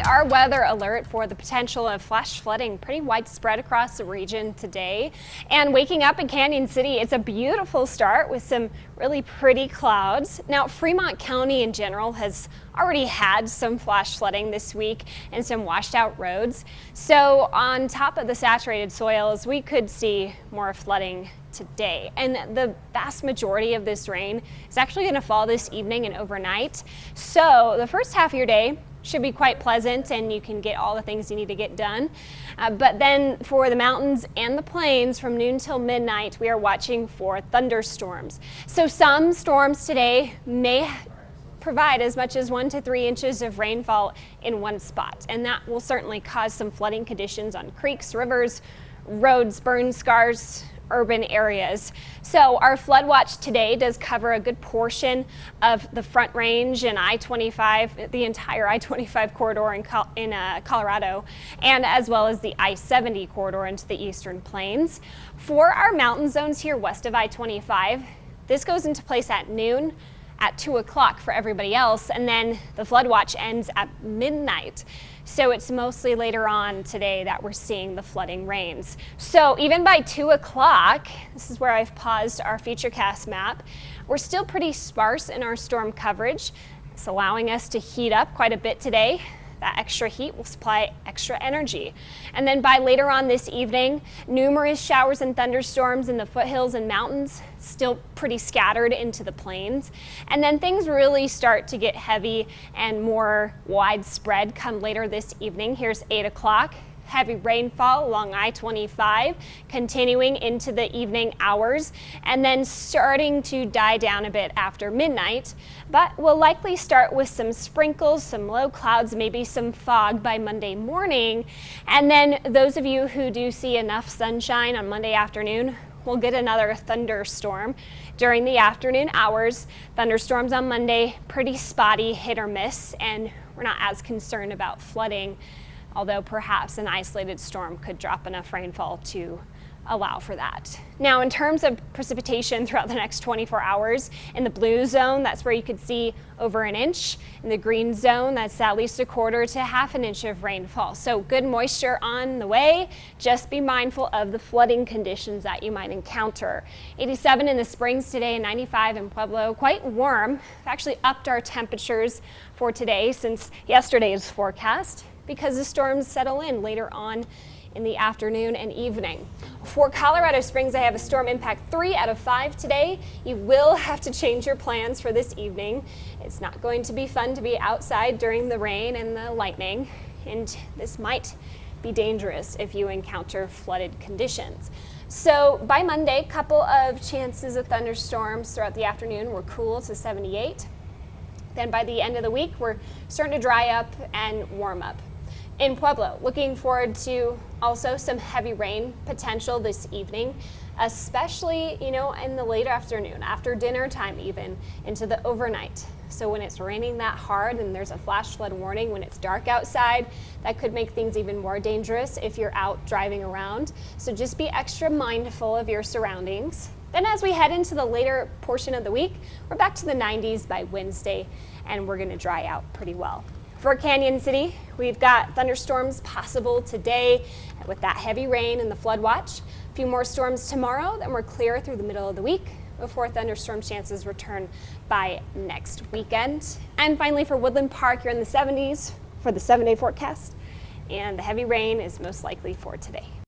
our weather alert for the potential of flash flooding pretty widespread across the region today. And waking up in Canyon City, it's a beautiful start with some really pretty clouds. Now, Fremont County in general has already had some flash flooding this week and some washed out roads. So on top of the saturated soils, we could see more flooding today. And the vast majority of this rain is actually going to fall this evening and overnight. So the first half of your day should be quite pleasant and you can get all the things you need to get done. But then for the mountains and the plains from noon till midnight, we are watching for thunderstorms. So some storms today may provide as much as 1 to 3 inches of rainfall in one spot. And that will certainly cause some flooding conditions on creeks, rivers, roads, burn scars, urban areas. So our flood watch today does cover a good portion of the Front Range and I-25, the entire I-25 corridor in Colorado, and as well as the I-70 corridor into the eastern plains. For our mountain zones here west of I-25, this goes into place at noon, at 2 o'clock for everybody else, and then the flood watch ends at midnight. So it's mostly later on today that we're seeing the flooding rains. So even by 2 o'clock, this is where I've paused our Futurecast map, we're still pretty sparse in our storm coverage. It's allowing us to heat up quite a bit today. That extra heat will supply extra energy. And then by later on this evening, numerous showers and thunderstorms in the foothills and mountains, still pretty scattered into the plains. And then things really start to get heavy and more widespread come later this evening. Here's 8 o'clock. Heavy rainfall along I-25 continuing into the evening hours and then starting to die down a bit after midnight, but we'll likely start with some sprinkles, some low clouds, maybe some fog by Monday morning. And then those of you who do see enough sunshine on Monday afternoon will get another thunderstorm during the afternoon hours. Thunderstorms on Monday, pretty spotty, hit or miss, and we're not as concerned about flooding, although perhaps an isolated storm could drop enough rainfall to allow for that. Now, in terms of precipitation throughout the next 24 hours, in the blue zone, that's where you could see over an inch. In the green zone, that's at least 1/4 to 1/2 inch of rainfall. So good moisture on the way. Just be mindful of the flooding conditions that you might encounter. 87 in the Springs today and 95 in Pueblo. Quite warm. We've actually upped our temperatures for today since yesterday's forecast, because the storms settle in later on in the afternoon and evening. For Colorado Springs, I have a storm impact 3 out of 5 today. You will have to change your plans for this evening. It's not going to be fun to be outside during the rain and the lightning, and this might be dangerous if you encounter flooded conditions. So by Monday, a couple of chances of thunderstorms throughout the afternoon. We're cool to 78. Then by the end of the week, we're starting to dry up and warm up. In Pueblo, looking forward to also some heavy rain potential this evening, especially, in the late afternoon, after dinner time even, into the overnight. So when it's raining that hard and there's a flash flood warning when it's dark outside, that could make things even more dangerous if you're out driving around. So just be extra mindful of your surroundings. Then as we head into the later portion of the week, we're back to the 90s by Wednesday, and we're going to dry out pretty well. For Canyon City, we've got thunderstorms possible today with that heavy rain and the flood watch. A few more storms tomorrow, then we're clear through the middle of the week before thunderstorm chances return by next weekend. And finally for Woodland Park, you're in the 70s for the 7-day forecast, and the heavy rain is most likely for today.